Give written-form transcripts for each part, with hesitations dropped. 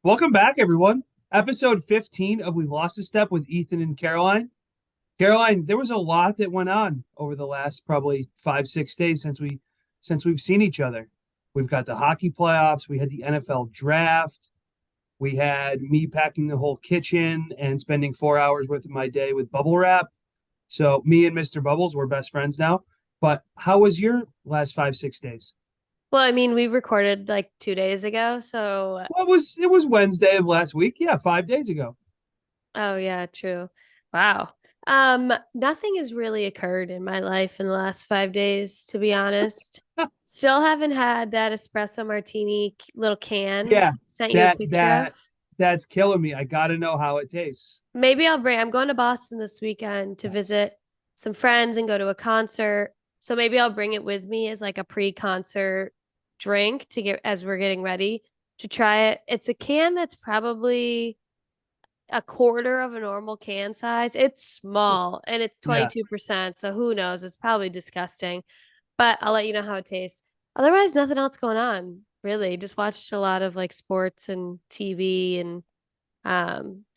Welcome back, everyone. Episode 15 of We've Lost a Step with Ethan and Caroline. Caroline, there was a lot that went on over the last probably 5, 6 days since we've seen each other. We've got the hockey playoffs, we had the NFL draft, we had me packing the whole kitchen and spending 4 hours worth of my day with bubble wrap. So me and Mr. Bubbles, we're best friends now. But how was your last 5, 6 days? Well, I mean, we recorded like 2 days ago, so Well, it was Wednesday of last week. Yeah, 5 days ago. oh yeah, true. Wow. Nothing has really occurred in my life in the last 5 days, to be honest. Still haven't had that espresso martini little can Yeah, sent you a that picture of. that that's killing me. I got to know how it tastes. Maybe I'm going to Boston this weekend to visit some friends and go to a concert. So maybe I'll bring it with me as like a pre-concert drink to get as we're getting ready to try it. It's a can that's probably a quarter of a normal can size. It's small and it's Yeah. 22%. So who knows? It's probably disgusting, but I'll let you know how it tastes. Otherwise, nothing else going on, really. Just watched a lot of like sports and TV and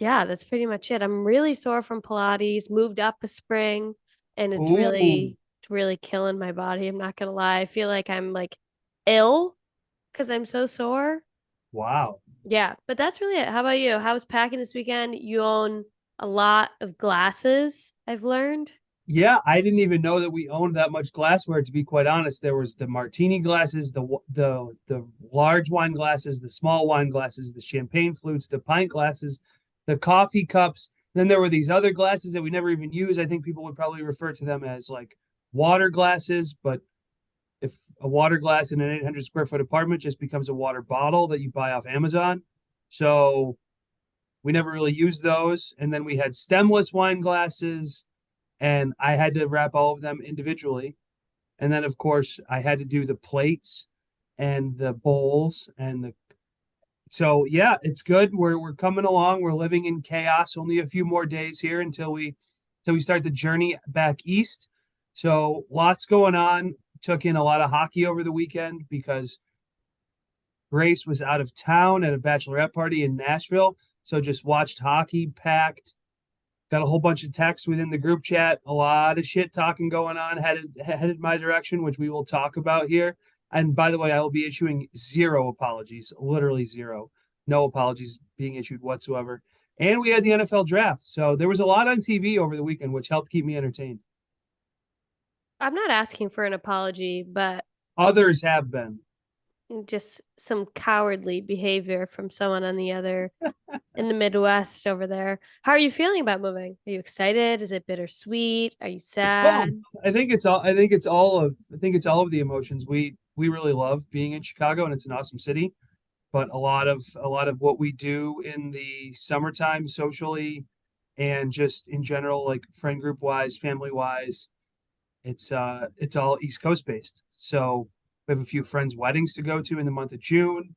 yeah, that's pretty much it. I'm really sore from Pilates, moved up a spring, and it's Ooh, really killing my body. I'm not gonna lie. I feel like I'm like ill because I'm so sore. wow. Yeah, but that's really it. How about you? How was packing this weekend? You own a lot of glasses, I've learned. Yeah, I didn't even know that we owned that much glassware. To be quite honest, there was the martini glasses, the large wine glasses, the small wine glasses, the champagne flutes, the pint glasses, the coffee cups. Then there were these other glasses that we never even use. I think people would probably refer to them as like water glasses, but if a water glass in an 800 square foot apartment just becomes a water bottle that you buy off Amazon. So we never really used those. And then we had stemless wine glasses, and I had to wrap all of them individually. And then, of course, I had to do the plates and the bowls and the. So yeah, it's good. We're coming along. We're living in chaos. Only a few more days here until we start the journey back east. So lots going on. Took in a lot of hockey over the weekend because Grace was out of town at a bachelorette party in Nashville. So just watched hockey, packed, got a whole bunch of texts within the group chat, a lot of shit talking going on, headed my direction, which we will talk about here. And by the way, I will be issuing zero apologies, literally zero. No apologies being issued whatsoever. And we had the NFL draft. So there was a lot on TV over the weekend, which helped keep me entertained. I'm not asking for an apology, but Others have been. just some cowardly behavior from someone on the other in the Midwest over there. How are you feeling about moving? Are you excited? Is it bittersweet? Are you It's both. sad? I think it's all of the emotions. We really love being in Chicago, and it's an awesome city. But a lot of what we do in the summertime socially and just in general, like friend group wise, family wise, it's all East Coast based. So we have a few friends' weddings to go to in the month of June.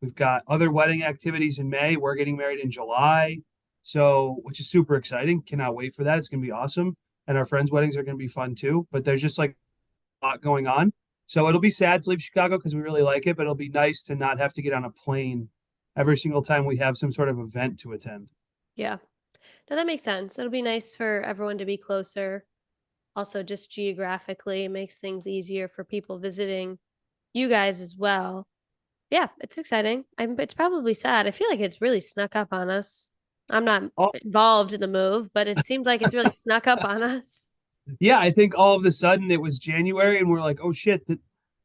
We've got other wedding activities in May. We're getting married in July. So, which is super exciting. Cannot wait for that. It's going to be awesome. And our friends' weddings are going to be fun too. But there's just like a lot going on. So it'll be sad to leave Chicago because we really like it, but it'll be nice to not have to get on a plane every single time we have some sort of event to attend. Yeah. No, that makes sense. It'll be nice for everyone to be closer. Also, just geographically, it makes things easier for people visiting you guys as well. Yeah, it's exciting. It's probably sad. I feel like it's really snuck up on us. I'm not Oh, involved in the move, but it seems like it's really snuck up on us. yeah, I think all of a sudden it was January and we're like, oh shit,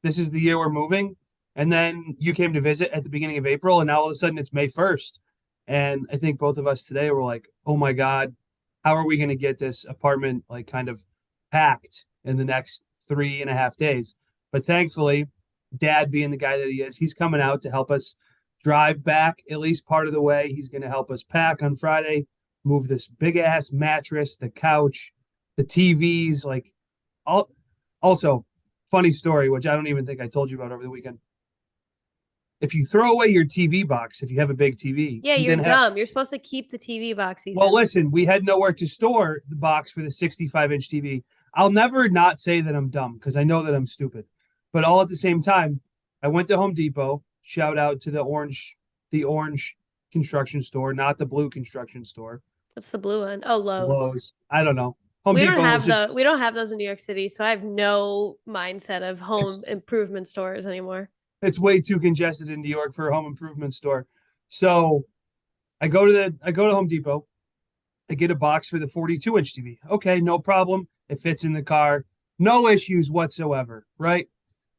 this is the year we're moving. And then you came to visit at the beginning of April, and now all of a sudden it's May 1st. And I think both of us today were like, oh my God, how are we going to get this apartment like kind of packed in the next 3.5 days? But thankfully, dad being the guy that he is, he's coming out to help us drive back at least part of the way. He's going to help us pack on Friday, move this big ass mattress, the couch, the TVs, like all. Also, funny story, which I don't even think I told you about over the weekend. If you throw away your TV box, if you have a big TV, Yeah, you you're then have. dumb. You're supposed to keep the TV box, Well, Ethan. listen, we had nowhere to store the box for the 65-inch TV. I'll never not say that I'm dumb because I know that I'm stupid. But all at the same time, I went to Home Depot. Shout out to the orange construction store, not the blue construction store. What's the blue one? Oh, Lowe's. Lowe's. I don't know. Home Depot was just We don't have those in New York City, so I have no mindset of home it's improvement stores anymore. it's way too congested in New York for a home improvement store. So I go to Home Depot. I get a box for the 42-inch TV. Okay, no problem. It fits in the car. No issues whatsoever, right?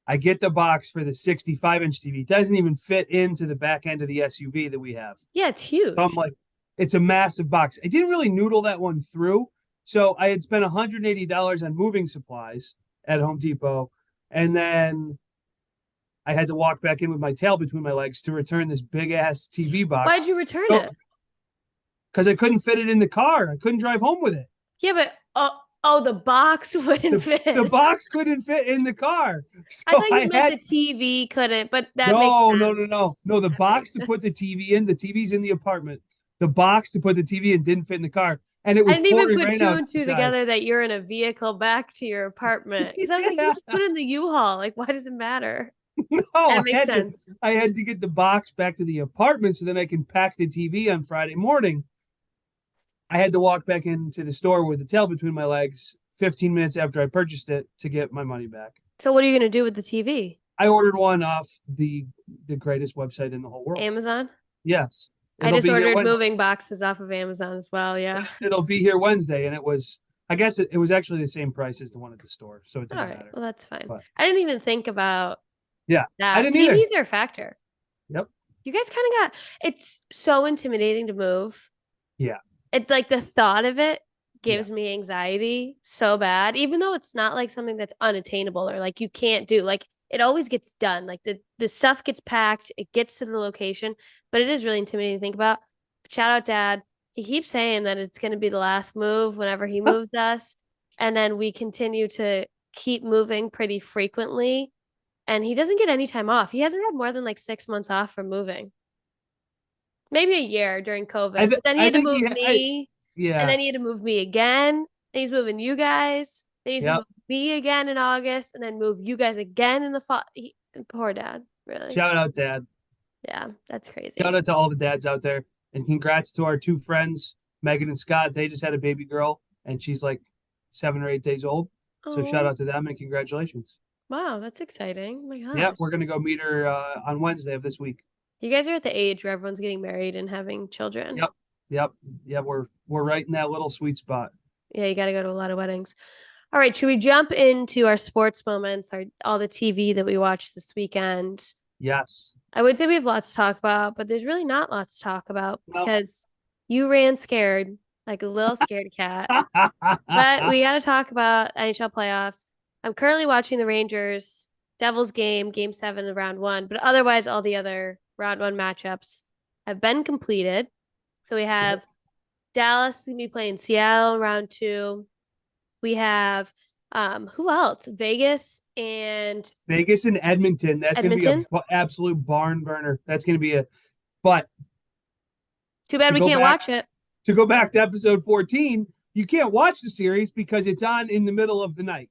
I get the box for the 65-inch TV. It doesn't even fit into the back end of the SUV that we have. Yeah, it's So I'm huge. like, it's a massive box. I didn't really noodle that one through. So I had spent $180 on moving supplies at Home Depot. And then I had to walk back in with my tail between my legs to return this big ass TV Why'd box. you return So, it? because I couldn't fit it in the car. I couldn't drive home with it. Yeah, but the box wouldn't The fit. box couldn't fit in the car. I So thought you I meant had the TV couldn't, but that makes no, no, no, no, sense. no. The That box makes to sense. put the TV in, the TV's in the apartment. The box to put the TV in didn't fit in the car. And it I was didn't even pouring put rain two and two outside. together that you're in a vehicle back to your apartment. Because I was like, you Yeah. just put it in the U-Haul. Like, why does it matter? No, That makes sense. I had to get the box back to the apartment so then I can pack the TV on Friday morning. I had to walk back into the store with the tail between my legs 15 minutes after I purchased it to get my money back. So what are you gonna do with the TV? I ordered one off the greatest website in the whole world. Amazon? Yes. I It'll just be here ordered when moving boxes off of Amazon as well. Yeah. it'll be here Wednesday and it was I guess it was actually the same price as the one at the store, so it All didn't right. matter. Well, that's fine. But I didn't even think about yeah, I that. didn't either. TVs are a factor. Yep. You guys kind of got it's so intimidating to move. Yeah. It's like the thought of it Yeah. gives me anxiety so bad, even though it's not like something that's unattainable or like you can't do. Like it always gets done. Like the stuff gets packed, it gets to the location, but it is really intimidating to think about. Shout out dad. He keeps saying that it's going to be the last move whenever he moves us, and then we continue to keep moving pretty frequently, and he doesn't get any time off. He hasn't had more than like 6 months off from moving. Maybe a year during COVID. But then he I had to think move me, and yeah. then he had to move me again. Then he's moving you guys. Then he's Yep. moving me again in August, and then move you guys again in the fall. Poor dad, really. Shout out dad. Yeah, that's Shout crazy. out to all the dads out there. And congrats to our two friends, Megan and Scott. They just had a baby girl and she's like 7 or 8 days old. So shout Oh, out to them and congratulations. wow, that's exciting. Oh my Yeah, gosh. we're gonna go meet her on Wednesday of this week. You guys are at the age where everyone's getting married and having children. Yep. Yep. Yeah, we're right in that little sweet spot. Yeah, you got to go to a lot of weddings. All right, should we jump into our sports moments, all the TV that we watched this weekend? Yes. I would say we have lots to talk about, but there's really not lots to talk about No. because you ran scared, like a little scared cat. But we got to talk about NHL playoffs. I'm currently watching the Rangers Devils game 7 of round 1, but otherwise all the other round 1 matchups have been completed. So we have Dallas going to be playing Seattle round 2. We have who else? Vegas and Vegas and Edmonton. That's going to be Edmonton. a absolute barn burner. That's going to be a. But Too bad to we go can't back watch it. to go back to episode 14, you can't watch the series because it's on in the middle of the night.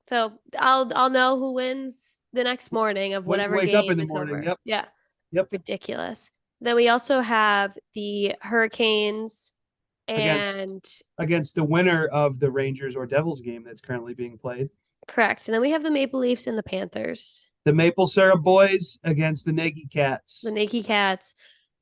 So I'll know who wins the next morning of When you whatever wake up in game the it's morning. over. Yep. Yeah. Yep. Ridiculous. Then we also have the Hurricanes and Against the winner of the Rangers or Devils game that's currently being played. correct. And then we have the Maple Leafs and the Panthers. The Maple Syrup Boys against the Nagy Cats. The Nakey Cats.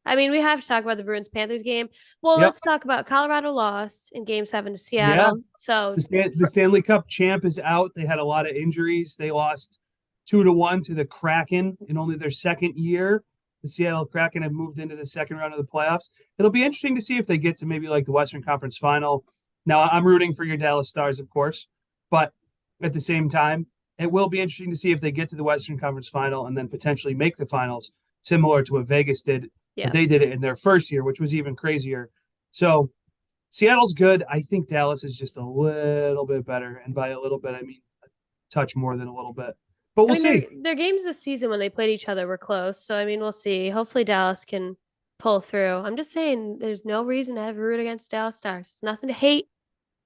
I mean, we have to talk about the Bruins Panthers game. Well, Yep. let's talk about Colorado lost in game 7 to Yeah. Seattle. So The Stanley Cup champ is out. They had a lot of injuries. They lost 2-1 to the Kraken in only their second year. The Seattle Kraken have moved into the second round of the playoffs. It'll be interesting to see if they get to maybe like the Western Conference final. Now, I'm rooting for your Dallas Stars, of course, but at the same time, it will be interesting to see if they get to the Western Conference final and then potentially make the finals, similar to what Vegas did. yeah. They did it in their first year, which was even crazier. So Seattle's good. I think Dallas is just a little bit better. And by a little bit, I mean a touch more than a little bit. But we'll see. Their games this season when they played each other were close. So I mean, we'll see. Hopefully Dallas can pull through. I'm just saying there's no reason to have a root against Dallas Stars. There's nothing to hate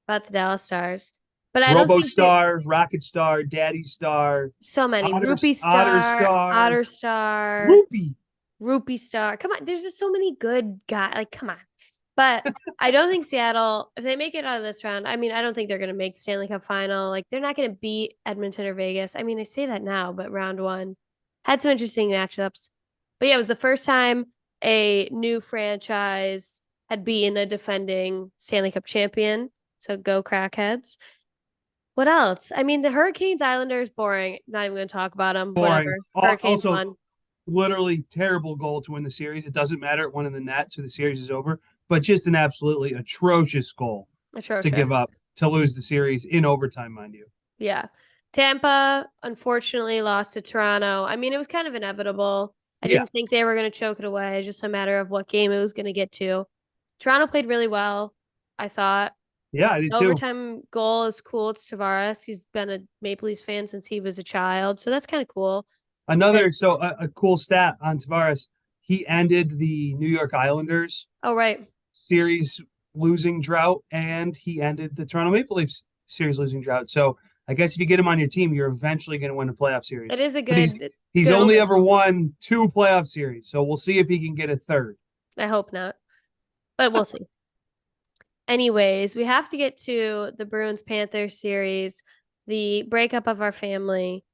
about the Dallas Stars. But I don't Robo think Star, Rocket Star, Daddy Star, so many. Otter Rupee Star, Star, Otter Star. Rupee. Rupee Star. Come on, there's just so many good guys. Like, come on. But I don't think Seattle, if they make it out of this round, I mean, I don't think they're going to make the Stanley Cup final. Like, they're not going to beat Edmonton or Vegas. I mean, I say that now, but round one had some interesting matchups. But yeah, it was the first time a new franchise had beaten a defending Stanley Cup champion. So go Crackheads. What else? I mean, the Hurricanes Islanders, boring. Not even going to talk about them. Boring. Whatever. Hurricanes Also, won. literally terrible goal to win the series. It doesn't matter. It won in the net, so the series is over. But just an absolutely atrocious goal to give Atrocious. up to lose the series in overtime, mind you. Yeah. Tampa unfortunately lost to Toronto. I mean, it was kind of inevitable. I Yeah. didn't think they were going to choke it away. It's just a matter of what game it was going to get to. Toronto played really well, I thought. Yeah, I did The too. overtime goal is cool. It's Tavares. He's been a Maple Leafs fan since he was a child. So that's kind of cool. And, A cool stat on Tavares. He ended the New York Islanders oh, right. series losing drought, and he ended the Toronto Maple Leafs series losing drought. So I guess if you get him on your team, you're eventually going to win a playoff series. It is a But he's good only omen. ever won 2 playoff series, so we'll see if he can get a third. I hope not, but we'll see. Anyways, we have to get to the Bruins Panthers series, the breakup of our family.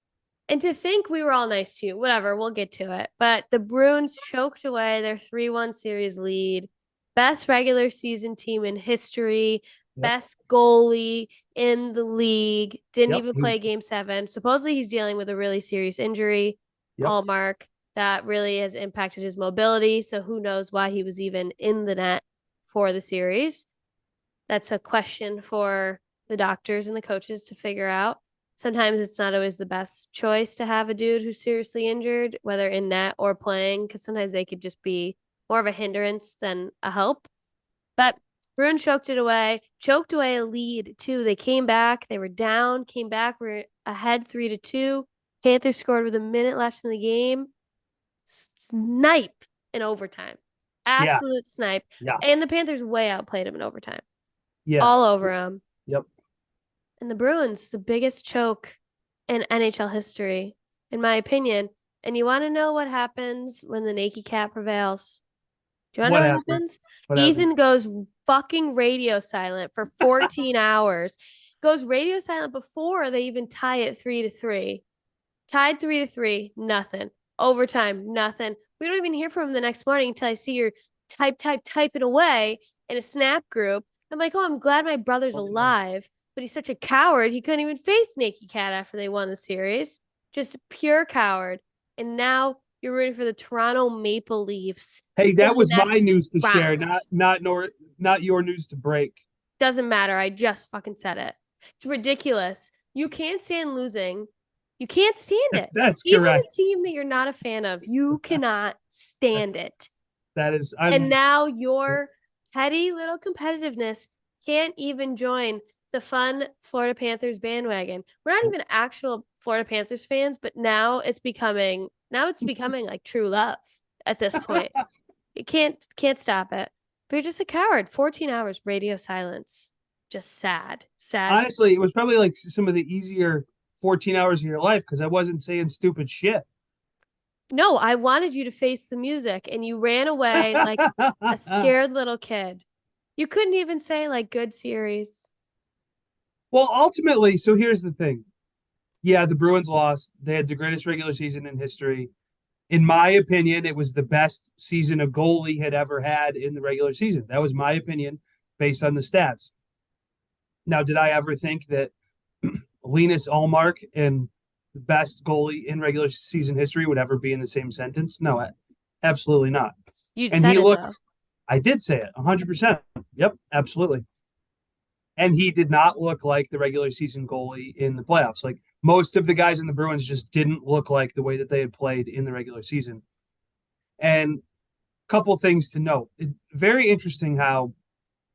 And to think we were all nice to you, whatever, we'll get to it. But the Bruins choked away their 3-1 series lead. Best regular season team in history, Yep. best goalie in the league. Didn't Yep. even play game 7. Supposedly he's dealing with a really serious injury, Yep. hallmark, that really has impacted his mobility. So who knows why he was even in the net for the series. That's a question for the doctors and the coaches to figure out. Sometimes it's not always the best choice to have a dude who's seriously injured, whether in net or playing, because sometimes they could just be more of a hindrance than a help. But Bruin choked away a lead too. They came back, they were down, came back, were ahead 3-2. Panthers scored with a minute left in the game. Snipe in overtime. Yeah. Absolute snipe. Yeah. And the Panthers way outplayed him in overtime. Yeah. All over him. Yep. And the Bruins, the biggest choke in NHL history, in my opinion. And you want to know what happens when the naked cat prevails? Do you want to What know what happens? happens? What Ethan happens? goes fucking radio silent for 14 hours. Goes radio silent before they even tie it 3-3. Tied 3-3, nothing. Overtime, nothing. We don't even hear from him the next morning until I see your typing away in a snap group. I'm like, oh, I'm glad my brother's alive, but he's such a coward. He couldn't even face Naked Cat after they won the series. Just pure coward. And now you're rooting for the Toronto Maple Leafs Hey, in that the was my next news to share, round. not your news to break. Doesn't matter. I just fucking said it. It's ridiculous. You can't stand losing. You can't stand it. That's Even a correct. team that you're not a fan of, you cannot stand it. That is, And now your petty little competitiveness can't even join the fun Florida Panthers bandwagon. We're not even actual Florida Panthers fans, but now it's becoming like true love at this point. You can't stop it. But you're just a coward. 14 hours radio silence. Just sad. Sad. honestly, it was probably like some of the easier 14 hours of your life because I wasn't saying stupid shit. No, I wanted you to face the music and you ran away like a scared little kid. You couldn't even say like good series. Well, ultimately, so here's the thing. Yeah, the Bruins lost. They had the greatest regular season in history. In my opinion, it was the best season a goalie had ever had in the regular season. That was my opinion based on the stats. Now, did I ever think that Linus Allmark and the best goalie in regular season history would ever be in the same sentence? No, absolutely not. You And said he it though. looked, I did say it 100%. Yep, absolutely. And he did not look like the regular season goalie in the playoffs. Like most of the guys in the Bruins just didn't look like the way that they had played in the regular season. And a couple things to note. Very interesting how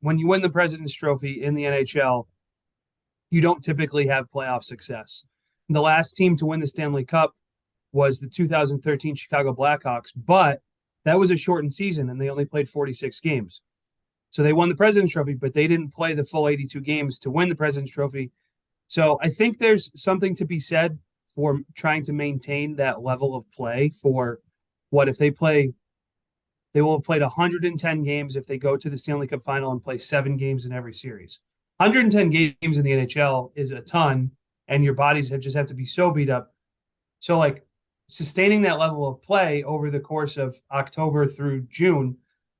when you win the President's Trophy in the NHL, you don't typically have playoff success. And the last team to win the Stanley Cup was the 2013 Chicago Blackhawks, but that was a shortened season and they only played 46 games. So they won the President's Trophy, but they didn't play the full 82 games to win the President's Trophy. So I think there's something to be said for trying to maintain that level of play for what if they play They will have played 110 games if they go to the Stanley Cup final and play 7 games in every series. 110 games in the NHL is a ton, and your bodies just have to be so beat up. So, like, sustaining that level of play over the course of October through June,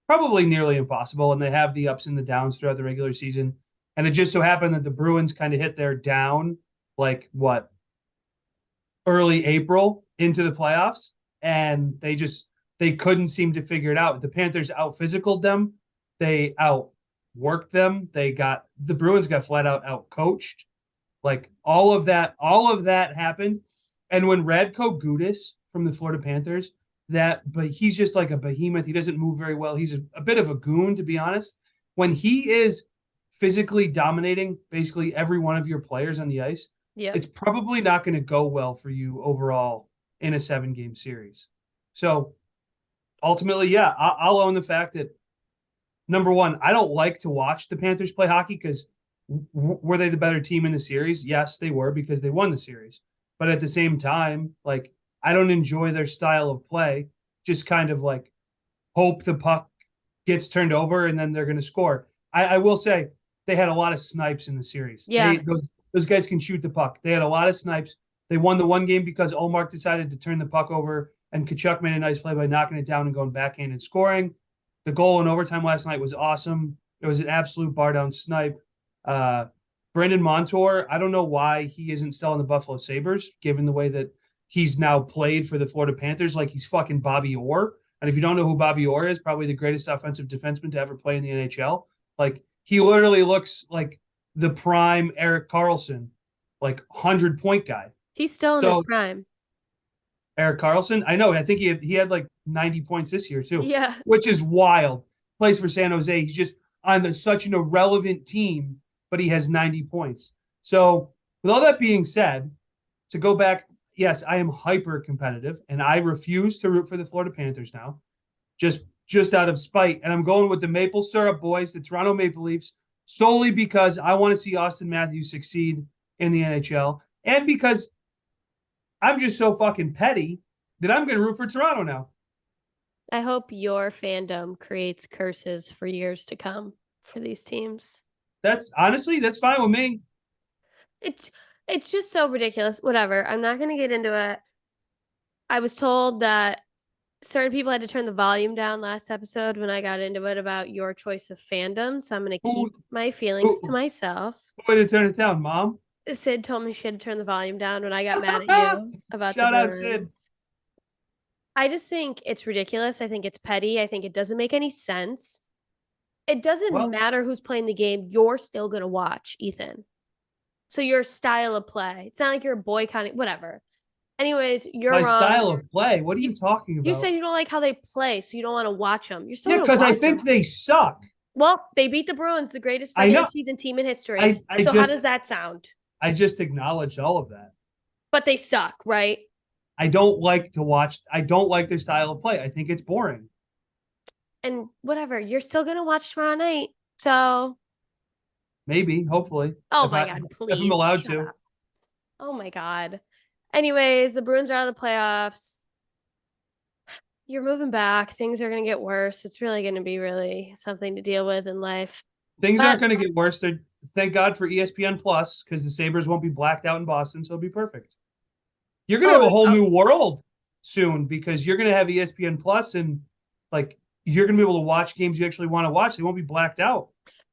probably nearly impossible. And they have the ups and the downs throughout the regular season. And it just so happened that the Bruins kind of hit their down, like what, early April into the playoffs, and they couldn't seem to figure it out. The Panthers out physicaled them, they outworked them. The Bruins got flat out coached. Like all of that happened. And when Radko Gudas from the Florida Panthers, but he's just like a behemoth. He doesn't move very well. He's a bit of a goon, to be honest. When he is physically dominating basically every one of your players on the ice, Yeah. it's probably not going to go well for you overall in a 7-game series. So ultimately, yeah, I'll own the fact that, number one, I don't like to watch the Panthers play hockey because were they the better team in the series? Yes, they were, because they won the series. But at the same time, like, I don't enjoy their style of play. Just kind of like hope the puck gets turned over and then they're going to score. I will say they had a lot of snipes in the series. Yeah. Those guys can shoot the puck. They had a lot of snipes. They won the one game because Olmark decided to turn the puck over, and Kachuk made a nice play by knocking it down and going backhand and scoring. The goal in overtime last night was awesome. It was an absolute bar down snipe. Brandon Montour, I don't know why he isn't still in the Buffalo Sabres, given the way that he's now played for the Florida Panthers like he's fucking Bobby Orr. And if you don't know who Bobby Orr is, probably the greatest offensive defenseman to ever play in the NHL. Like, he literally looks like the prime Erik Karlsson, like 100-point guy. He's still in his prime. Erik Karlsson, I know. I think he had like 90 points this year too. Yeah. Which is wild. Plays for San Jose. He's just on such an irrelevant team, but he has 90 points. So, with all that being said, to go back, yes, I am hyper competitive, and I refuse to root for the Florida Panthers now, just out of spite. And I'm going with the maple syrup boys, the Toronto Maple Leafs, solely because I want to see Austin Matthews succeed in the NHL, and because I'm just so fucking petty that I'm going to root for Toronto now. I hope your fandom creates curses for years to come for these teams. That's fine with me. It's just so ridiculous. Whatever. I'm not going to get into it. I was told that certain people had to turn the volume down last episode when I got into it about your choice of fandom. So I'm going to keep my feelings to myself. Who way to turn it down, Mom? Sid told me she had to turn the volume down when I got mad at you about Shout the out, Bruins. Sid. I just think it's ridiculous. I think it's petty. I think it doesn't make any sense. It doesn't matter who's playing the game. You're still going to watch, Ethan. So your style of play. It's not like you're boycotting, whatever. Anyways, you're wrong. My style of play? What are you talking about? You said you don't like how they play, so you don't want to watch them. You're still because I think they suck. Well, they beat the Bruins, the greatest regular season team in history. So how does that sound? I just acknowledged all of that. But they suck, right? I don't like to watch. I don't like their style of play. I think it's boring. And whatever, you're still going to watch tomorrow night. So maybe, hopefully. Oh my God, please. If I'm allowed to. Up. Oh my God. Anyways, the Bruins are out of the playoffs. You're moving back. Things are going to get worse. It's really going to be really something to deal with in life. Things aren't going to get worse. Thank God for ESPN Plus, because the Sabres won't be blacked out in Boston, so it'll be perfect. You're going to have a whole new world soon, because you're going to have ESPN Plus, and like, you're going to be able to watch games you actually want to watch. They won't be blacked out.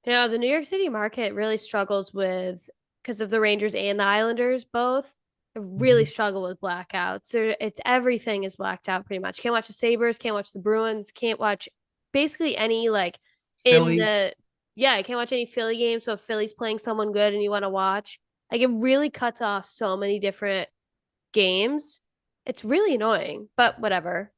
You know, the New York City market really struggles with, because of the Rangers and the Islanders both, really struggle with blackouts. It's everything is blacked out pretty much. Can't watch the Sabres, can't watch the Bruins, can't watch basically any like Philly. I can't watch any Philly games. So if Philly's playing someone good and you want to watch, like, it really cuts off so many different games. It's really annoying, but whatever.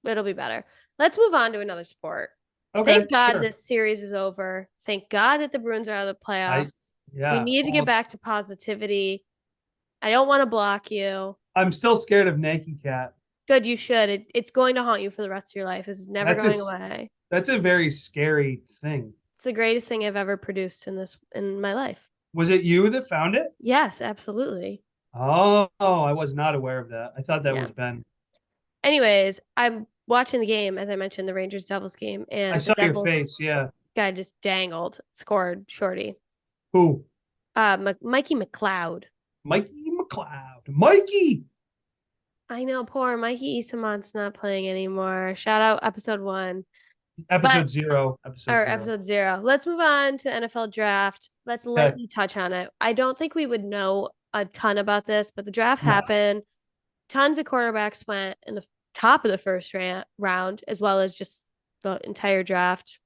It'll be better. Let's move on to another sport. Okay, thank God this series is over. Thank God that the Bruins are out of the playoffs. We need to get back to positivity. I don't want to block you. I'm still scared of Naked Cat. Good, you should. It's going to haunt you for the rest of your life. It's never going away. That's a very scary thing. It's the greatest thing I've ever produced in my life. Was it you that found it? Yes, absolutely. Oh, I was not aware of that. I thought that was Ben. Anyways, I'm watching the game, as I mentioned, the Rangers Devils game, I and the saw your Devils face. Yeah. guy just dangled, scored shorty. Who? Mikey McLeod. Mikey McLeod. Mikey. I know, poor Mikey Easamont's not playing anymore. Shout out episode 1. But Episode 0. Episode or 0. episode 0. Let's move on to NFL draft. Let's Okay. lightly touch on it. I don't think we would know a ton about this, but the draft No. happened. Tons of quarterbacks went in the top of the first round, as well as just the entire draft.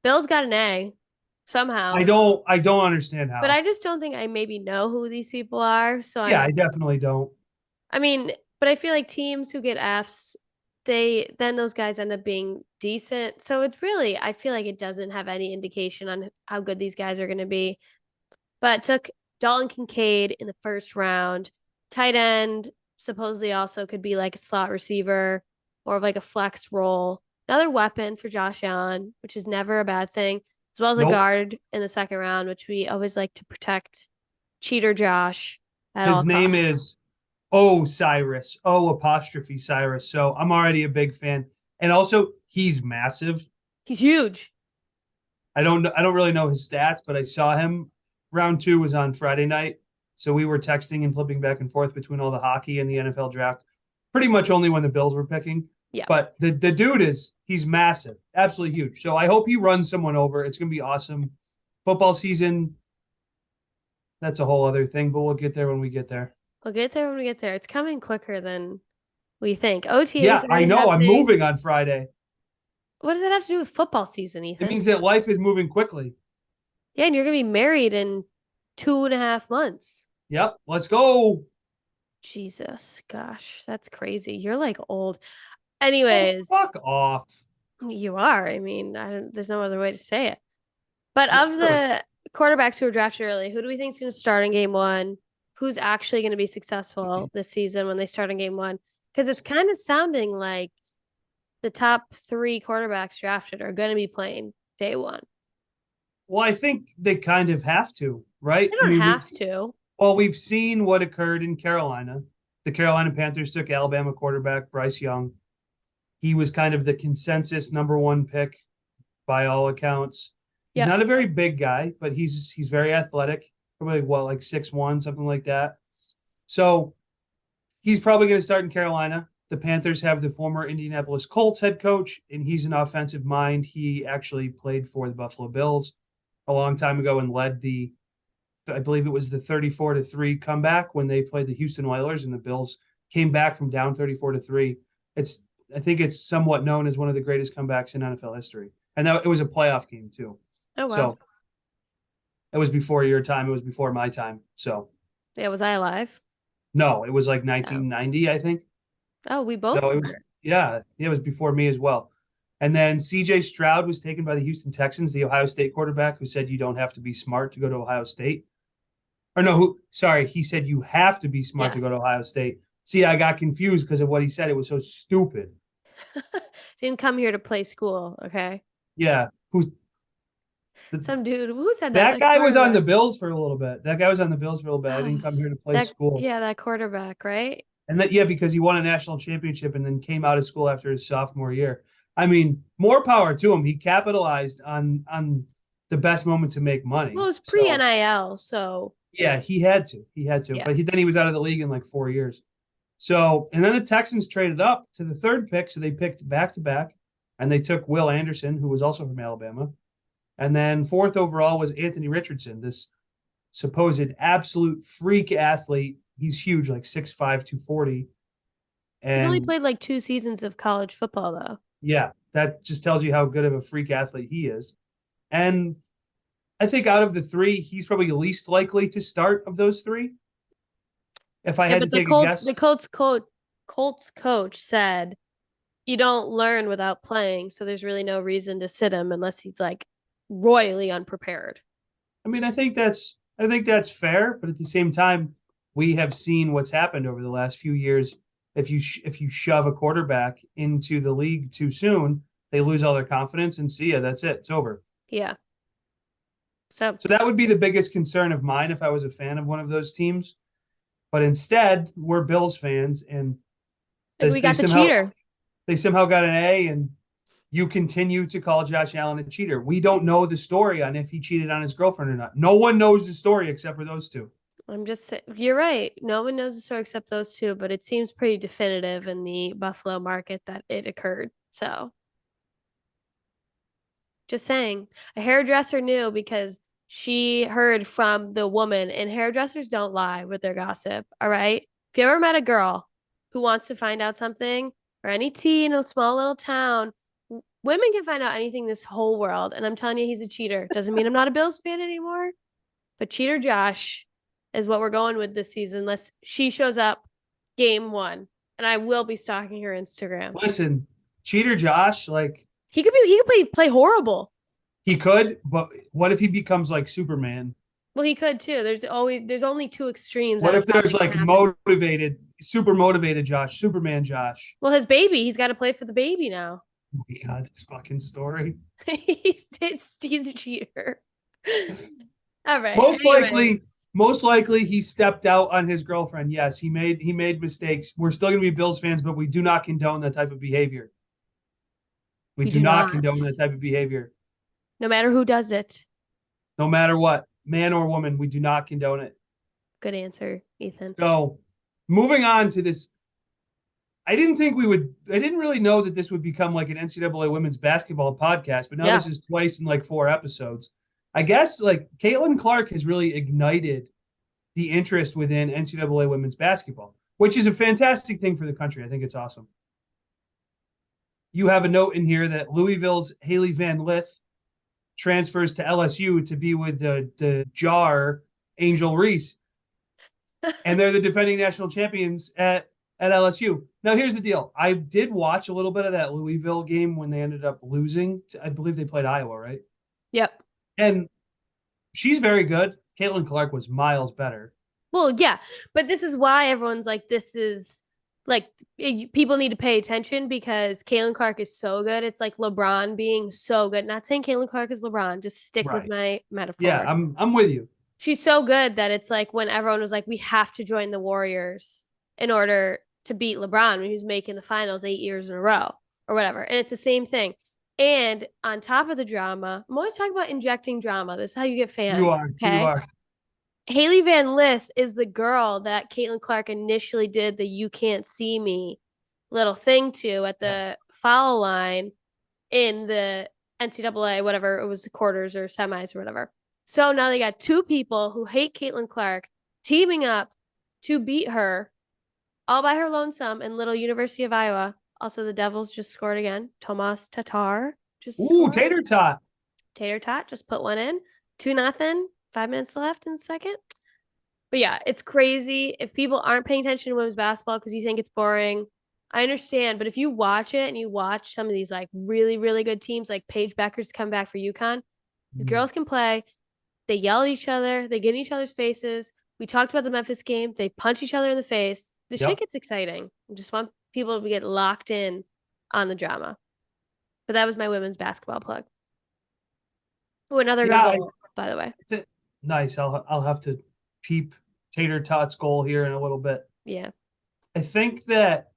Bills got an A somehow. I don't understand how. But I just don't think I maybe know who these people are. So Yeah, I definitely don't. I mean, but I feel like teams who get Fs, then those guys end up being decent. So it's really, I feel like it doesn't have any indication on how good these guys are going to be. But took Dalton Kincaid in the first round. Tight end supposedly also could be like a slot receiver, more of like a flex role. Another weapon for Josh Allen, which is never a bad thing, as well as a guard in the second round, which we always like to protect cheater Josh at all His name costs. is Cyrus. Apostrophe Cyrus. So I'm already a big fan. And also, he's massive. He's huge. I don't really know his stats, but I saw him. Round 2 was on Friday night. So we were texting and flipping back and forth between all the hockey and the NFL draft. Pretty much only when the Bills were picking. Yeah. But the dude he's massive. Absolutely huge. So I hope he runs someone over. It's gonna be awesome. Football season, that's a whole other thing, but we'll get there when we get there. We'll get there when we get there. It's coming quicker than we think. OTAs Yeah, I know. I'm happening. moving on Friday. What does that have to do with football season, Ethan? It means that life is moving quickly. Yeah, and you're gonna be married in 2.5 months. Yep. Let's go. Jesus, gosh, that's crazy. You're like old. Anyways, Oh, fuck off. you are. I mean, there's no other way to say it. But That's of the quarterbacks who were drafted early, who do we think is going to start in game 1? Who's actually going to be successful this season when they start in game 1? Because it's kind of sounding like the top 3 quarterbacks drafted are going to be playing day 1. Well, I think they kind of have to, right? They don't have to. Well, we've seen what occurred in Carolina. The Carolina Panthers took Alabama quarterback Bryce Young. He was kind of the consensus number 1 pick by all accounts. He's not a very big guy, but he's very athletic. Probably like 6'1", something like that. So he's probably going to start in Carolina. The Panthers have the former Indianapolis Colts head coach, and he's an offensive mind. He actually played for the Buffalo Bills a long time ago and led I believe it was the 34-3 comeback when they played the Houston Oilers, and the Bills came back from down 34-3. I think it's somewhat known as one of the greatest comebacks in NFL history. And it was a playoff game too. Oh, wow. So it was before your time. It was before my time. So yeah, was I alive? No, it was like 1990, I think. Oh, we both. No, it was it was before me as well. And then CJ Stroud was taken by the Houston Texans, the Ohio State quarterback, who said you don't have to be smart to go to Ohio State. Or no, he said you have to be smart to go to Ohio State. See, I got confused because of what he said. It was so stupid. Didn't come here to play school, okay? Yeah. Some dude who said that? That guy was on the Bills for a little bit. I didn't come here to play school. Yeah, that quarterback, right? And because he won a national championship and then came out of school after his sophomore year. I mean, more power to him. He capitalized on the best moment to make money. Well, it was pre-NIL, so. Yeah, he had to. Yeah. But then he was out of the league in like 4 years. So, and then the Texans traded up to the 3rd pick, so they picked back-to-back, and they took Will Anderson, who was also from Alabama. And then 4th overall was Anthony Richardson, this supposed absolute freak athlete. He's huge, like 6'5", 240. And he's only played like 2 seasons of college football, though. Yeah, that just tells you how good of a freak athlete he is. And I think out of the 3, he's probably least likely to start of those 3. If I had to take a guess. The Colts coach said, you don't learn without playing, so there's really no reason to sit him unless he's like royally unprepared. I mean, I think that's fair, but at the same time, we have seen what's happened over the last few years. If you shove a quarterback into the league too soon, they lose all their confidence and see ya. That's it. It's over. Yeah. So that would be the biggest concern of mine if I was a fan of one of those teams. But instead, we're Bills fans, and we got the cheater. they somehow got an A, and you continue to call Josh Allen a cheater. We don't know the story on if he cheated on his girlfriend or not. No one knows the story except for those two. I'm just saying, you're right. No one knows the story except those two, but it seems pretty definitive in the Buffalo market that it occurred. So just saying, a hairdresser knew because she heard from the woman, and hairdressers don't lie with their gossip. All right. If you ever met a girl who wants to find out something, or any tea in a small little town, women can find out anything in this whole world. And I'm telling you, he's a cheater. Doesn't mean I'm not a Bills fan anymore, but cheater Josh is what we're going with this season, unless she shows up game one. And I will be stalking her Instagram. Listen, cheater Josh, like He could play horrible. he could, but what if he becomes like Superman? Well, he could too. There's only two extremes. What out if of how there's they can like happen. motivated, super motivated Josh, Superman Josh? Well, his baby, he's got to play for the baby now. Oh my God, this fucking story. He's a cheater. All right. Most likely he stepped out on his girlfriend. Yes, he made mistakes. We're still gonna be Bills fans, but we do not condone that type of behavior. We We do do not not. condone that type of behavior. No matter who does it. No matter what, man or woman, we do not condone it. Good answer, Ethan. So moving on to this. I didn't really know that this would become like an NCAA women's basketball podcast, but now Yeah. this is twice in like 4 episodes. I guess like Caitlin Clark has really ignited the interest within NCAA women's basketball, which is a fantastic thing for the country. I think it's awesome. You have a note in here that Louisville's Haley Van Lith transfers to LSU to be with the JAR Angel Reese, and they're the defending national champions at LSU. Now, here's the deal. I did watch a little bit of that Louisville game when they ended up losing. I believe they played Iowa, right? Yep. And she's very good. Caitlin Clark was miles better. Well, yeah, but this is why everyone's like, this is like people need to pay attention because Caitlin Clark is so good. It's like LeBron being so good. Not saying Caitlin Clark is LeBron. Just stick with Right. my metaphor. Yeah, I'm with you. She's so good that it's like when everyone was like, we have to join the Warriors in order to beat LeBron when he was making the finals 8 years in a row or whatever. And it's the same thing. And on top of the drama, I'm always talking about injecting drama. This is how you get fans. You are. Okay. You are. Haley Van Lith is the girl that Caitlin Clark initially did the "you can't see me" little thing to at the foul line in the NCAA, whatever it was, the quarters or semis or whatever. So now they got two people who hate Caitlin Clark teaming up to beat her all by her lonesome in little University of Iowa. Also, the Devils just scored again. Tomas Tatar just Ooh, scored. tater tot. Tater tot just put one in. 2-0. 5 minutes left in the second. But yeah, it's crazy. If people aren't paying attention to women's basketball because you think it's boring, I understand. But if you watch it and you watch some of these like really, really good teams, like Paige Becker's come back for UConn, the girls can play. They yell at each other. They get in each other's faces. We talked about the Memphis game. They punch each other in the face. The shit gets exciting. I just want people to get locked in on the drama. But that was my women's basketball plug. Oh, another good goal, by the way. Nice. I'll have to peep Tater Tot's goal here in a little bit. Yeah. I think that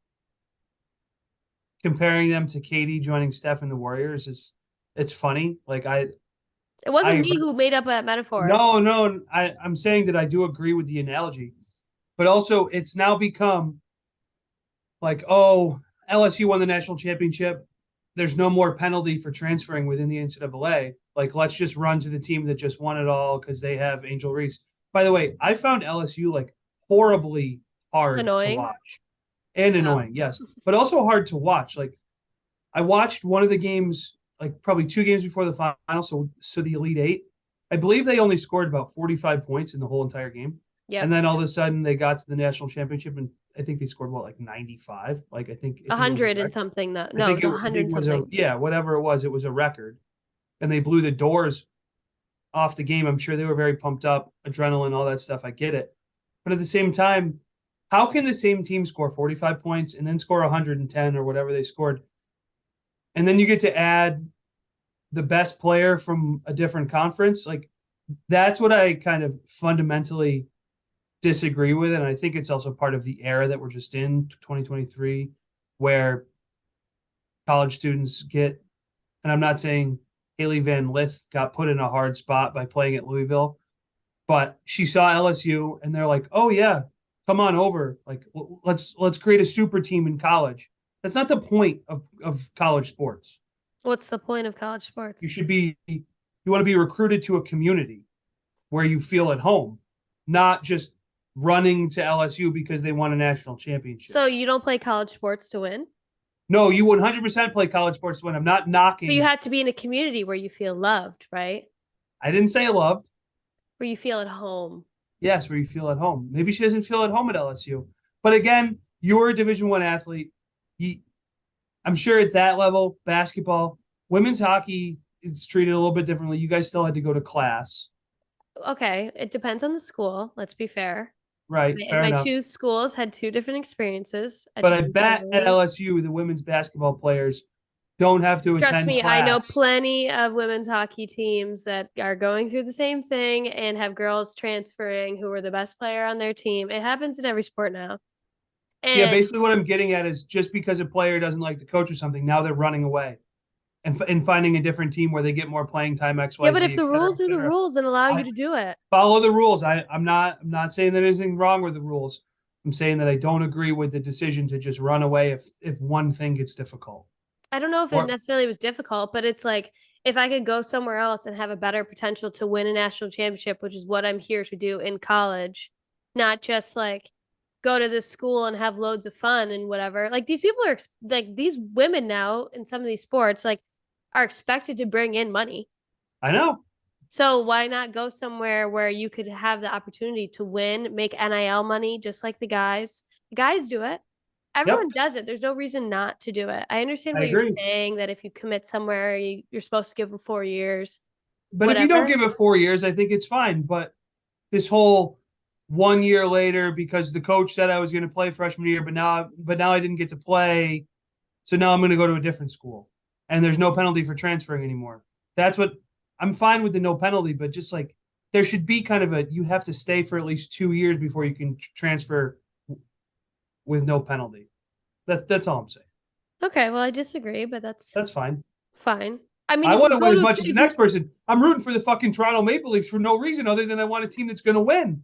comparing them to Katie joining Steph in the Warriors it's funny. Like it wasn't me who made up that metaphor. No. I'm saying that I do agree with the analogy, but also it's now become like, oh, LSU won the national championship. There's no more penalty for transferring within the NCAA. Like, let's just run to the team that just won it all because they have Angel Reese. By the way, I found LSU like horribly hard to watch and annoying, yes, but also hard to watch. Like, I watched one of the games, like probably 2 games before the final, so the Elite Eight. I believe they only scored about 45 points in the whole entire game. Yeah. And then all of a sudden they got to the national championship and I think they scored like 95. Like I think 100 and something. No, it was 100 something. Whatever it was a record. And they blew the doors off the game. I'm sure they were very pumped up, adrenaline, all that stuff. I get it. But at the same time, how can the same team score 45 points and then score 110 or whatever they scored? And then you get to add the best player from a different conference. Like, that's what I kind of fundamentally disagree with. And I think it's also part of the era that we're just in, 2023, where college students get, and I'm not saying Haley Van Lith got put in a hard spot by playing at Louisville, but she saw LSU and they're like, "Oh yeah, come on over. Like let's create a super team in college." That's not the point of college sports. What's the point of college sports? You want to be recruited to a community where you feel at home, not just running to LSU because they won a national championship. So you don't play college sports to win? No, you 100% play college sports to win. I'm not But knocking. you have to be in a community where you feel loved, right? I didn't say loved. Where you feel at home. Yes, where you feel at home. Maybe she doesn't feel at home at LSU. But again, you're a Division One athlete. I'm sure at that level, basketball, women's hockey, it's treated a little bit differently. You guys still had to go to class. Okay, it depends on the school. Let's be fair. Right, fair My enough. two schools had two different experiences. But I bet at LSU, the women's basketball players don't have to Trust attend me, class. I know plenty of women's hockey teams that are going through the same thing and have girls transferring who are the best player on their team. It happens in every sport now. Yeah, And basically what I'm getting at is just because a player doesn't like the coach or something, now they're running away and finding a different team where they get more playing time, X, Y, yeah, but Z, if the et cetera, rules et are the cetera. rules and allow you to do it. Follow the rules. I'm not saying that there's anything wrong with the rules. I'm saying that I don't agree with the decision to just run away if one thing gets difficult. I don't know if it necessarily was difficult, but it's like if I could go somewhere else and have a better potential to win a national championship, which is what I'm here to do in college, not just like go to this school and have loads of fun and whatever. Like these people are like these women now in some of these sports like are expected to bring in money. I know. So why not go somewhere where you could have the opportunity to win, make NIL money just like the guys? The guys do it. Everyone does it. There's no reason not to do it. I understand I what you're agree. saying that if you commit somewhere, you're supposed to give them 4 years. But if you don't give it 4 years, I think it's fine. But this whole 1 year later, because the coach said I was going to play freshman year, but now I didn't get to play, so now I'm going to go to a different school, and there's no penalty for transferring anymore. That's what I'm fine with the no penalty, but just like there should be kind of you have to stay for at least 2 years before you can transfer with no penalty. That's all I'm saying. Okay, well, I disagree, but that's fine. Fine. I mean, I if want you to go win as to much as the next person. I'm rooting for the fucking Toronto Maple Leafs for no reason other than I want a team that's going to win.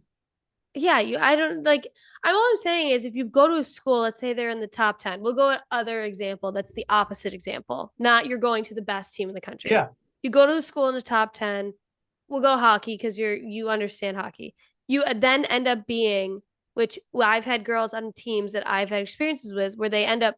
yeah, I don't like. I'm all I'm saying is if you go to a school, let's say they're in the top 10, we'll go at other example. That's the opposite example. Not you're going to the best team in the country. Yeah. You go to the school in the top 10. We'll go hockey because you understand hockey. You then end up being, which I've had girls on teams that I've had experiences with where they end up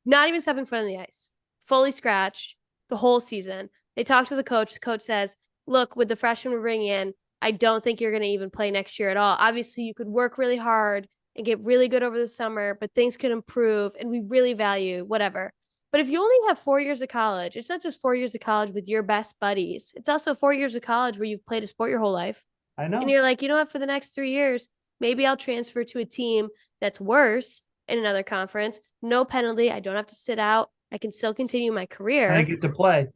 not even stepping foot on the ice, fully scratched the whole season. They talk to the coach. The coach says, look, with the freshmen we're bringing in, I don't think you're going to even play next year at all. Obviously, you could work really hard and get really good over the summer, but things could improve and we really value whatever. But if you only have 4 years of college, it's not just 4 years of college with your best buddies. It's also 4 years of college where you've played a sport your whole life. I know. And you're like, you know what, for the next 3 years, maybe I'll transfer to a team that's worse in another conference. No penalty. I don't have to sit out. I can still continue my career. And I get to play.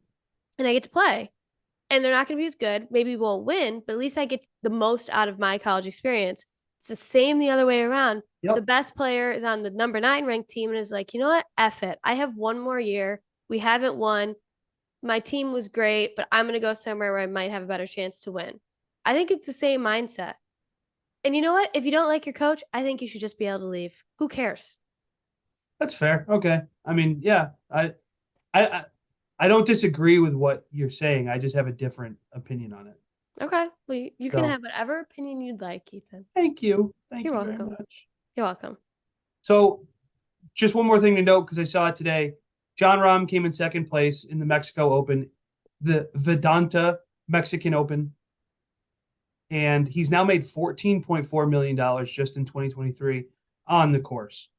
And they're not going to be as good. Maybe we won't win, but at least I get the most out of my college experience. It's the same the other way around. Yep. The best player is on the number 9 ranked team and is like, you know what? F it. I have one more year. We haven't won. My team was great, but I'm going to go somewhere where I might have a better chance to win. I think it's the same mindset. And you know what? If you don't like your coach, I think you should just be able to leave. Who cares? That's fair. Okay. I mean, yeah, I don't disagree with what you're saying. I just have a different opinion on it. Okay. Well, you can have whatever opinion you'd like, Ethan. Thank you. You're welcome. Very much. You're welcome. So just one more thing to note, because I saw it today. Jon Rahm came in second place in the Mexico Open, the Vedanta Mexican Open. And he's now made $14.4 million just in 2023 on the course.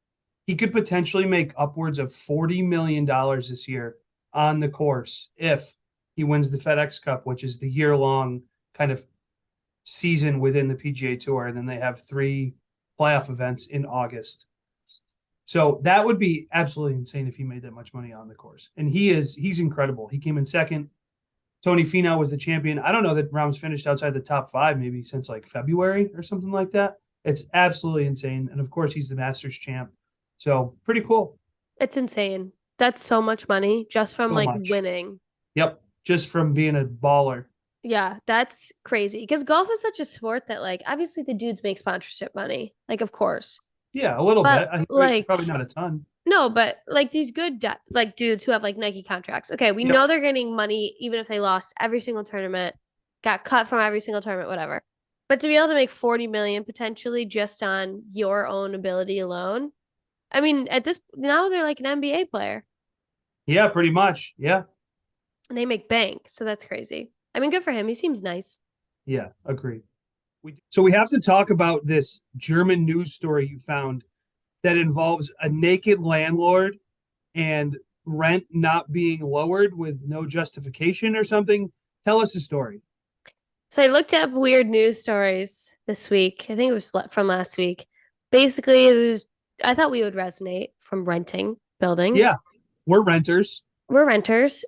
He could potentially make upwards of $40 million this year on the course if he wins the FedEx Cup, which is the year-long kind of season within the PGA Tour. And then they have 3 playoff events in August. So that would be absolutely insane if he made that much money on the course. And he's incredible. He came in second. Tony Finau was the champion. I don't know that Rahm's finished outside the top 5 maybe since like February or something like that. It's absolutely insane. And of course, he's the Masters champ. So pretty cool. It's insane. That's so much money just from So like much. winning. Yep. Just from being a baller. Yeah, that's crazy. Because golf is such a sport that like obviously the dudes make sponsorship money. Like of course. Yeah, a little But bit. like Probably not a ton. no, but like these good like dudes who have like Nike contracts. Okay, we Yep. know they're getting money even if they lost every single tournament, got cut from every single tournament, whatever. But to be able to make 40 million potentially just on your own ability alone. I mean, at this now they're like an NBA player Yeah, pretty much. Yeah. and they make bank. So that's crazy. I mean, good for him. He seems nice. Yeah, agreed. So we have to talk about this German news story you found that involves a naked landlord and rent not being lowered with no justification or something. Tell us the story. So I looked up weird news stories this week. I think it was from last week. Basically, it was, I thought we would resonate from renting Yeah, buildings. we're renters, We're renters.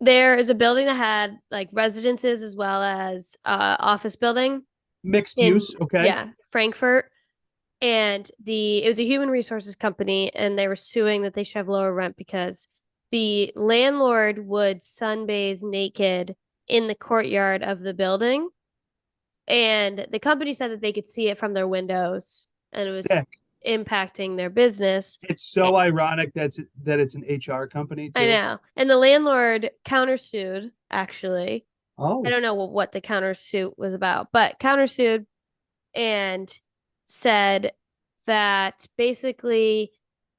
There is a building that had like residences as well as office building mixed in use. Okay. yeah, Frankfurt. And it was a human resources company and they were suing that they should have lower rent because the landlord would sunbathe naked in the courtyard of the building. And the company said that they could see it from their windows and it was Sick. impacting their business. It's so ironic that it's an HR company I too. know. And the landlord countersued, actually. I Oh, don't know what the countersuit was about, but countersued and said that basically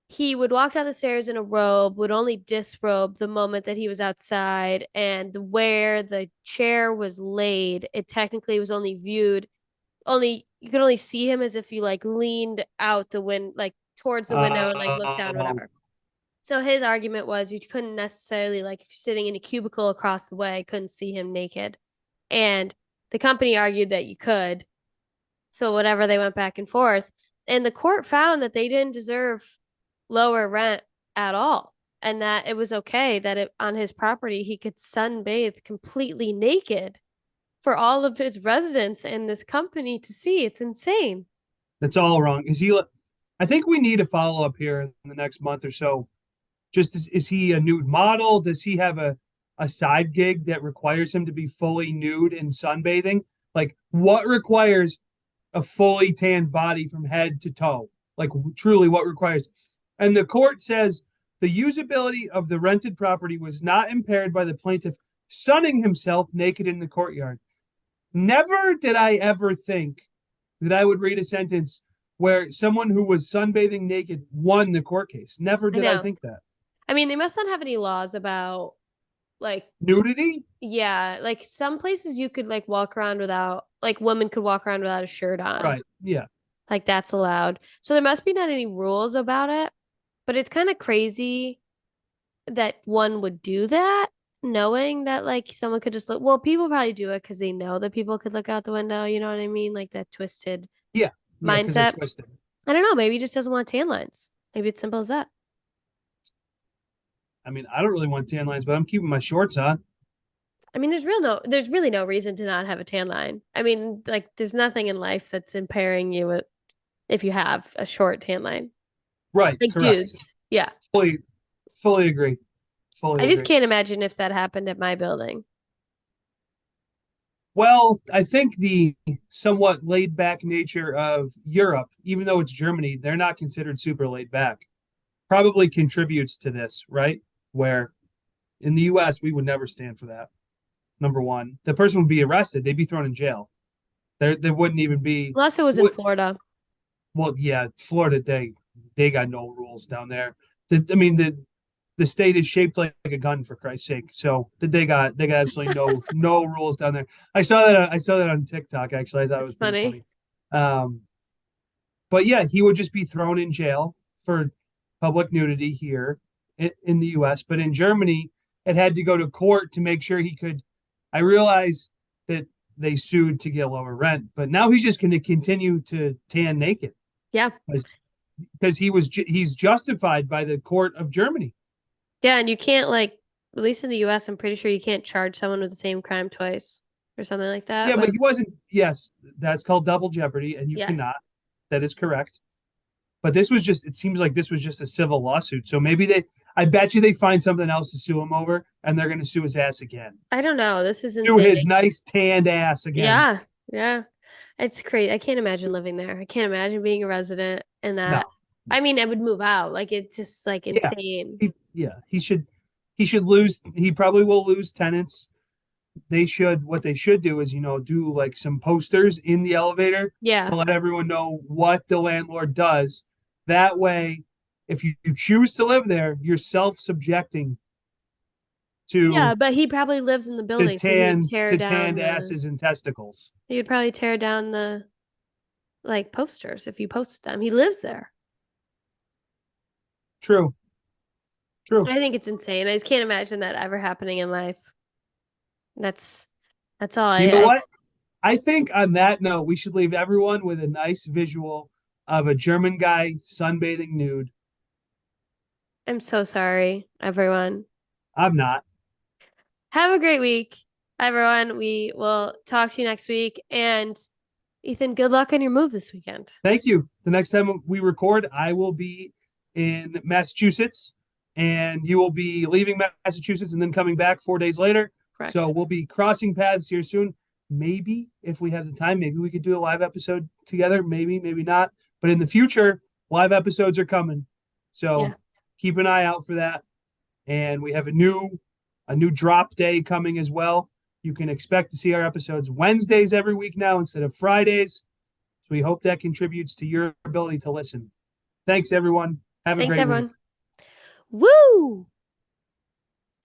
he would walk down the stairs in a robe, would only disrobe the moment that he was outside, and where the chair was laid, it technically was only viewed only you could only see him as if you like leaned out the wind like towards the window and like looked down or oh, whatever. So his argument was you couldn't necessarily like if you're sitting in a cubicle across the way, couldn't see him naked. And the company argued that you could. So whatever they went back and forth. And the court found that they didn't deserve lower rent at all. And that it was okay that on his property he could sunbathe completely naked for all of his residents and this company to see. It's insane. that's all wrong. I think we need a follow up here in the next month or so. Just is he a nude model? Does he have a side gig that requires him to be fully nude and sunbathing? Like, what requires a fully tanned body from head to toe? Like, truly, what requires? And the court says the usability of the rented property was not impaired by the plaintiff sunning himself naked in the courtyard. Never did I ever think that I would read a sentence where someone who was sunbathing naked won the court case. Never I did I know. think that. I mean, they must not have any laws about like Nudity? yeah, like some places you could like walk around without like women could walk around without a shirt on. Right. Yeah. Like that's allowed. So there must be not any rules about it, but it's kind of crazy that one would do that knowing that like someone could just look well, people probably do it because they know that people could look out the window, you know what I mean? Like that twisted Yeah. Yeah. Because they're mindset. twisted. I don't know, maybe he just doesn't want tan lines. Maybe it's simple as that. I mean, I don't really want tan lines, but I'm keeping my shorts on. I mean, there's really no reason to not have a tan line. I mean, like there's nothing in life that's impairing you if you have a short tan line. Right. Like Correct. dudes. Yeah. Fully, fully agree. Fully I just agree. can't imagine if that happened at my building. Well, I think the somewhat laid back nature of Europe, even though it's Germany, they're not considered super laid back, probably contributes to this, right? Where in the US, we would never stand for that. Number one, the person would be arrested, they'd be thrown in jail. There wouldn't even be, Unless it was in Florida. well, yeah, Florida, they got no rules down there. I mean, the state is shaped like a gun for Christ's sake. So they got absolutely no rules down there. I saw that on TikTok actually. I thought it That's was pretty funny. funny. Um, but yeah, he would just be thrown in jail for public nudity here in the U.S. But in Germany, it had to go to court to make sure he could. I realize that they sued to get lower rent, but now he's just going to continue to tan naked Yeah. because he's justified by the court of Germany. Yeah, and you can't like at least in the US, I'm pretty sure you can't charge someone with the same crime twice or something like that. Yeah, but But he wasn't. Yes, that's called double jeopardy, and you cannot. yes. That is correct. But this was just. It seems like this was just a civil lawsuit. So maybe they. I bet you they find something else to sue him over, and they're going to sue his ass again. I don't know. This is Sue insane. his nice tanned ass again. Yeah, yeah. It's crazy. I can't imagine living there. I can't imagine being a resident in No, that. I mean, I would move out. Like it's just like yeah, insane. yeah, he should lose. He probably will lose tenants. They should, what they should do is, do like some posters in the elevator Yeah. to let everyone know what the landlord does. That way, if you choose to live there, you're self-subjecting Yeah, to but he probably lives in the building, so he would tear down tanned the asses and testicles. he would probably tear down the like posters if you posted them. He lives there. True, true. I think it's insane. I just can't imagine that ever happening in life. That's that's all You know I what? I think on that note, we should leave everyone with a nice visual of a German guy sunbathing nude. I'm so sorry, everyone. I'm not. Have a great week, everyone. We will talk to you next week. And Ethan, good luck on your move this weekend. Thank you. The next time we record, I will be in Massachusetts, and you will be leaving Massachusetts and then coming back 4 days later. So Correct. we'll be crossing paths here soon. Maybe if we have the time, maybe we could do a live episode together. Maybe, maybe not. But in the future, live episodes are coming. Yeah. So keep an eye out for that. And we have a new drop day coming as well. You can expect to see our episodes Wednesdays every week now instead of Fridays. So we hope that contributes to your ability to listen. Thanks, everyone. Have a Thanks, great week. everyone. Woo!